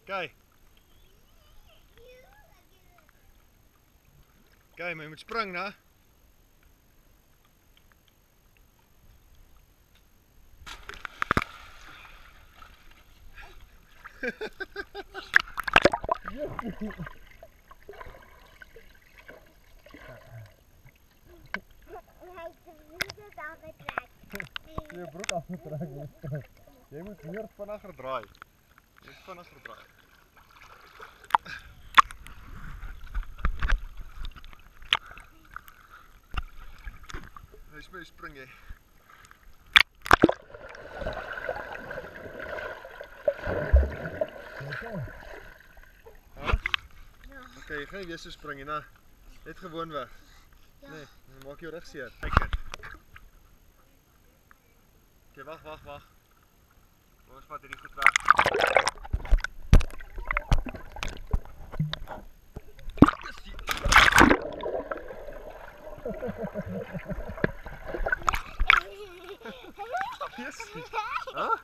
Kijk. Kijk, maar je moet springen, hè? Je broek afgetrokken. Je moet meer van achter draaien. Je moet van achter draaien. Nu spring je. Oké, je gaat weer zo springen, nou. Net gewoon weg. Nee, dan maak je rug seer. Kijk het. Oké, wacht. Ons vat hierdie goed weg. Yes. Huh?